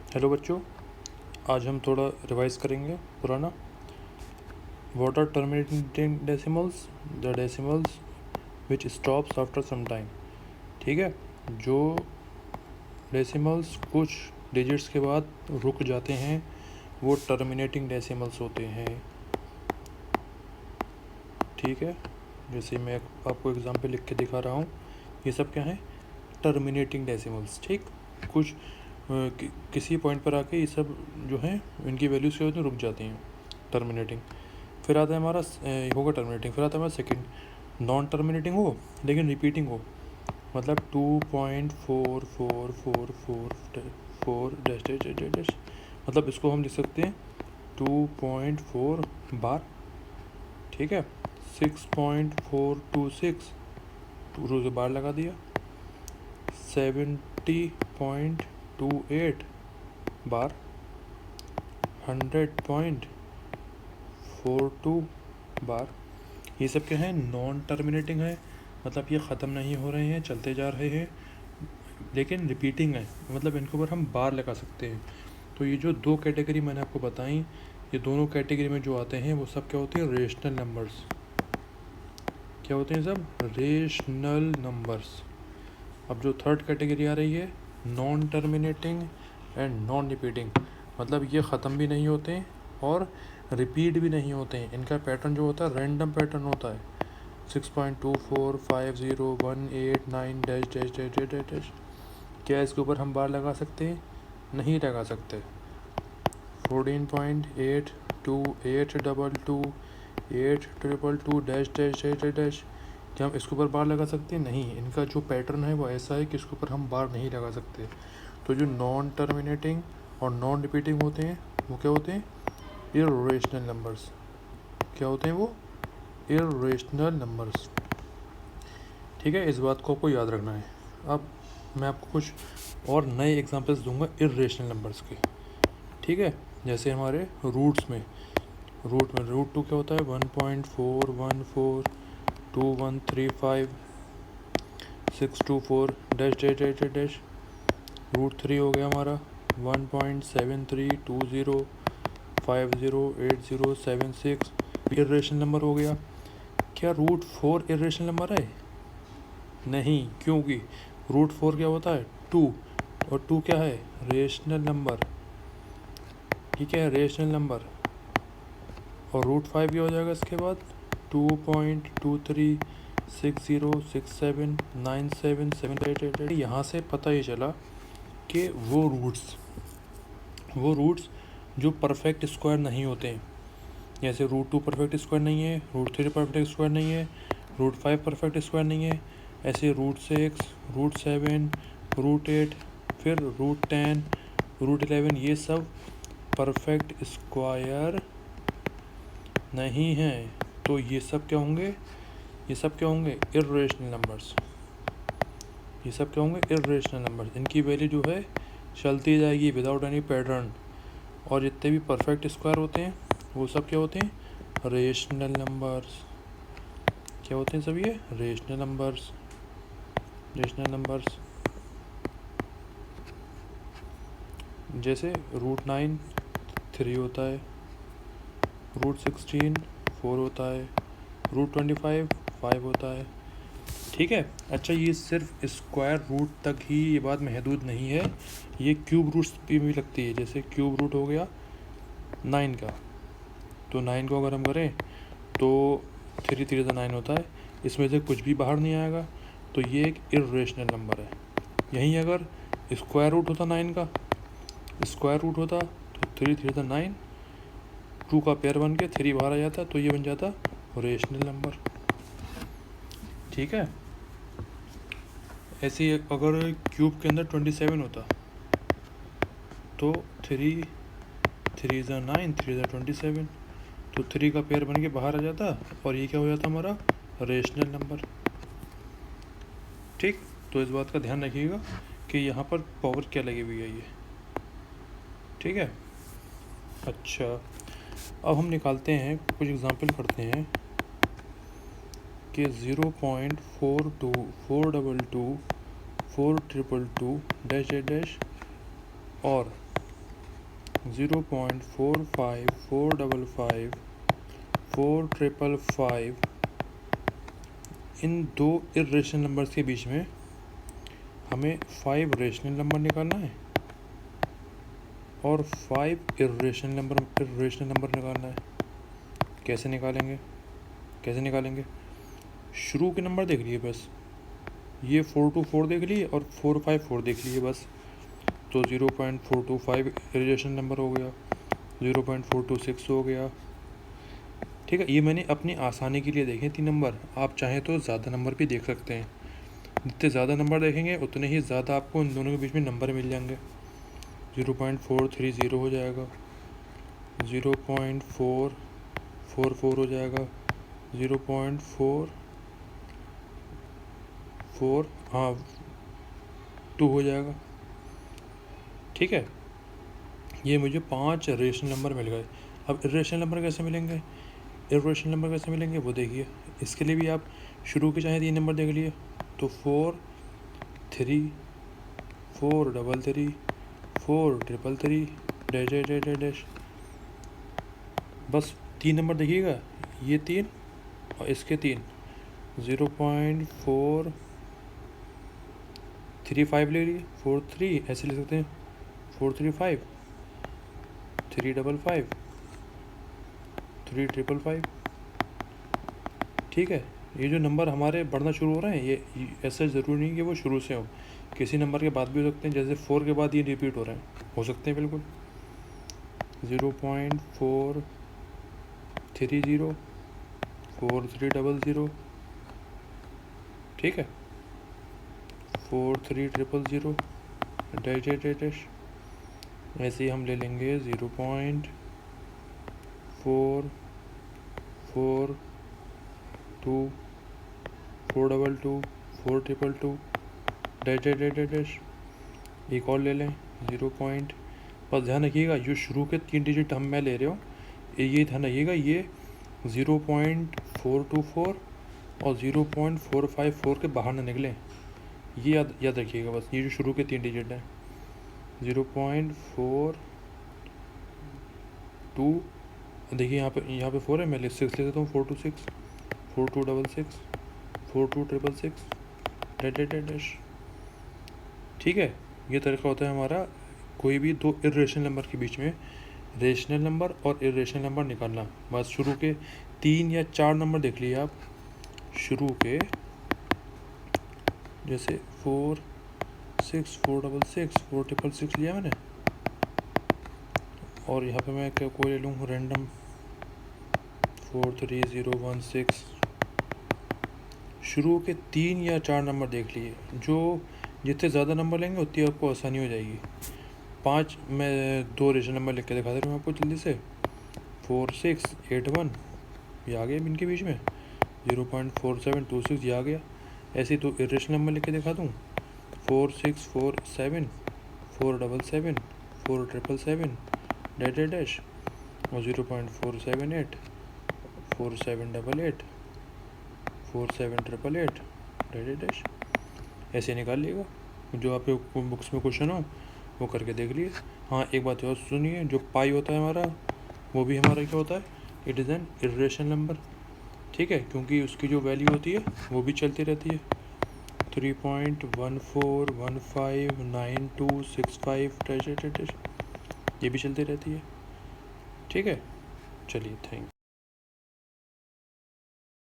Hello बच्चों, आज हम थोड़ा रिवाइज करेंगे पुराना। What are terminating decimals? The decimals which stops after some time. ठीक है, जो डेसिमल्स कुछ डिजिट्स के बाद रुक जाते हैं वो टर्मिनेटिंग डेसिमल्स होते हैं। ठीक है, जैसे मैं आपको एग्जाम्पल लिख के दिखा रहा हूँ, ये सब क्या है? Terminating decimals. ठीक, कुछ किसी पॉइंट पर आके ये सब जो है इनकी वैल्यूज़ क्या होती हैं, रुक जाती हैं, टर्मिनेटिंग। फिर आता है हमारा होगा टर्मिनेटिंग। फिर आता है हमारा सेकंड, नॉन टर्मिनेटिंग हो लेकिन रिपीटिंग हो, मतलब 2.4444 डैश डैश डैश डैश, मतलब इसको हम लिख सकते हैं 2.4 बार। ठीक है, 6.426 टू से बार लगा दिया, 70.28 बार, 100.42 बार। ये सब क्या है? नॉन टर्मिनेटिंग है, मतलब ये ख़त्म नहीं हो रहे हैं, चलते जा रहे हैं, लेकिन रिपीटिंग है, मतलब इनके ऊपर हम बार लगा सकते हैं। तो ये जो दो कैटेगरी मैंने आपको बताई, ये दोनों कैटेगरी में जो आते हैं वो सब क्या होते हैं? Rational numbers. क्या होते हैं सब? Rational numbers. अब जो थर्ड कैटेगरी आ रही है, non terminating and non repeating, मतलब ये ख़त्म भी नहीं होते और रिपीट भी नहीं होते हैं। इनका पैटर्न जो होता है रैंडम पैटर्न होता है, 6.245018 dash dash dash dash dash dash. क्या इसके ऊपर हम बार लगा सकते हैं? नहीं लगा सकते। 14.828222 dash dash dash dash dash, क्या हम इसके ऊपर बार लगा सकते हैं? नहीं। इनका जो पैटर्न है वो ऐसा है कि इसके ऊपर हम बार नहीं लगा सकते। तो जो नॉन टर्मिनेटिंग और नॉन रिपीटिंग होते हैं वो क्या होते हैं? Irrational numbers. क्या होते हैं वो? Irrational numbers. ठीक है, इस बात को आपको याद रखना है। अब मैं आपको कुछ और नए एग्जांपल्स दूंगा इर्रेशनल नंबर्स के। ठीक है, जैसे हमारे रूट में रूट 2 क्या होता है? 1.4142135624 dash dash dash dash. Root 3 हो गया हमारा 1.7320508076 इर्रेशनल नंबर हो गया। क्या रूट 4 इर्रेशनल नंबर है? नहीं, क्योंकि रूट 4 क्या होता है? 2, और 2 क्या है? Rational number. ठीक है, रेशनल नंबर। और रूट 5 क्या हो जाएगा इसके बाद? 2.2360679778। यहाँ से पता ही चला कि वो रूट्स जो परफेक्ट स्क्वायर नहीं होते हैं, जैसे रूट 2 परफेक्ट स्क्वायर नहीं है, रूट 3 परफेक्ट स्क्वायर नहीं है, रूट 5 परफेक्ट स्क्वायर नहीं है, ऐसे रूट 6, रूट 7, रूट 8, फिर रूट 10, रूट 11, ये सब परफेक्ट स्क्वायर नहीं है। तो ये सब क्या होंगे? ये सब क्या होंगे? Irrational numbers. ये सब क्या होंगे? Irrational numbers. इनकी वैल्यू जो है चलती जाएगी विदाउट एनी पैटर्न। और जितने भी परफेक्ट स्क्वायर होते हैं वो सब क्या होते हैं? Rational numbers. क्या होते हैं सब ये? Rational numbers. रेशनल नंबर्स जैसे रूट 9 3 होता है, रूट 16 4 होता है, रूट 25 5 होता है। ठीक है, अच्छा, ये सिर्फ स्क्वायर रूट तक ही ये बात महदूद नहीं है, ये क्यूब रूट्स पे भी लगती है। जैसे क्यूब रूट हो गया 9 का, तो 9 को अगर हम करें तो 3 3 9 होता है, इसमें से कुछ भी बाहर नहीं आएगा, तो ये एक इर्रेशनल नंबर है। यहीं अगर स्क्वायर रूट होता 9 का, स्क्वायर रूट होता तो 3 3 9, 2 का पेयर बन के 3 बाहर आ जाता, तो ये बन जाता रेशनल नंबर। ठीक है, ऐसे ही अगर क्यूब के अंदर 27 होता तो 3 3 9, 3 27, तो 3 का पेयर बन के बाहर आ जाता और ये क्या हो जाता हमारा? Rational number. ठीक, तो इस बात का ध्यान रखिएगा कि यहाँ पर पावर क्या लगी हुई है ये। ठीक है, अच्छा, अब हम निकालते हैं, कुछ एग्जांपल करते हैं कि 0.424222 डैश डैश डैश और 0.4545 4555 इन दो इर्रेशनल नंबर्स के बीच में हमें 5 रेशनल नंबर निकालना है और 5 इर्रेशनल नंबर निकालना है। कैसे निकालेंगे? शुरू के नंबर देख लिए बस, ये 424 देख लिए और 454 देख लिए बस, तो 0.425 इर्रेशनल नंबर हो गया, 0.426 हो गया। ठीक है, ये मैंने अपनी आसानी के लिए देखे 3 नंबर। आप चाहें तो ज़्यादा नंबर भी देख सकते हैं। जितने ज़्यादा नंबर देखेंगे उतने ही ज़्यादा आपको इन दोनों के बीच में नंबर मिल जाएंगे। 0.430 हो जाएगा, 0.444 हो जाएगा, 0.442 हो जाएगा। ठीक है, ये मुझे 5 रेशनल नंबर मिल गए। अब इर्रेशनल नंबर कैसे मिलेंगे वो देखिए। इसके लिए भी आप शुरू के चाहे 3 नंबर देख लिए, तो 4 3 4 3 3 4 3 3 डैश डैश डैश डैश। बस 3 नंबर देखिएगा, ये 3 और इसके 3, 0.435 ले लिए, 43 ऐसे ले सकते हैं, 435 355 355। ठीक है, ये जो नंबर हमारे बढ़ना शुरू हो रहे हैं, ये ऐसा ज़रूरी नहीं कि वो शुरू से हो, किसी नंबर के बाद भी हो सकते हैं। जैसे 4 के बाद ये रिपीट हो रहे हैं, हो सकते हैं बिल्कुल। 0.430 4300, ठीक है, 4300 डैश डैश डैश डैश। ऐसे ही हम ले लेंगे 0.442 422 422 डैश डैश डैश डैश। एक और ले लें 0 पॉइंट, बस ध्यान रखिएगा जो शुरू के 3 डिजिट मैं ले रहा हूँ, ये ध्यान रखिएगा, ये 0.424 और 0.454 के बाहर ना निकलें, ये याद रखिएगा बस। ये जो शुरू के 3 डिजिट हैं 0.42, देखिए यहाँ पे 4 है, मैं 6 ले लेता हूँ, 426 4266 42666 डैश डैश डैश। ठीक है, ये तरीका होता है हमारा कोई भी 2 इर्रेशनल नंबर के बीच में रेशनल नंबर और इर्रेशनल नंबर निकालना। बस शुरू के 3 या 4 नंबर देख लिए आप, शुरू के जैसे 4 6 466 466 लिया मैंने, और यहाँ पे मैं क्या कोई ले लूँ रैंडम 43016। शुरू के 3 या 4 नंबर देख लिए, जो जितने ज़्यादा नंबर लेंगे उतनी आपको आसानी हो जाएगी। 5 मैं 2 रेशनल नंबर लिख के दिखा दे रहा हूँ आपको जल्दी से। 4681 ये आ गया इनके बीच में, 0.4726 ये आ गया। ऐसे 2 इर्रेशनल नंबर लिख के दिखा दूँ, 4647 477 4777 डैश डैश डैश, और 0.478 4788 4788 डैश डैश डैश। ऐसे निकाल लिएगा, जो आपके बुक्स में क्वेश्चन हो वो करके देख लिए। हाँ, एक बात और सुनिए, जो पाई होता है हमारा, वो भी हमारा क्या होता है, it is an irrational number. ठीक है, क्योंकि उसकी जो वैल्यू होती है वो भी चलती रहती है, 3.14159265 डैश डैश डैश, ये भी चलती रहती है। ठीक है, चलिए, थैंक यू।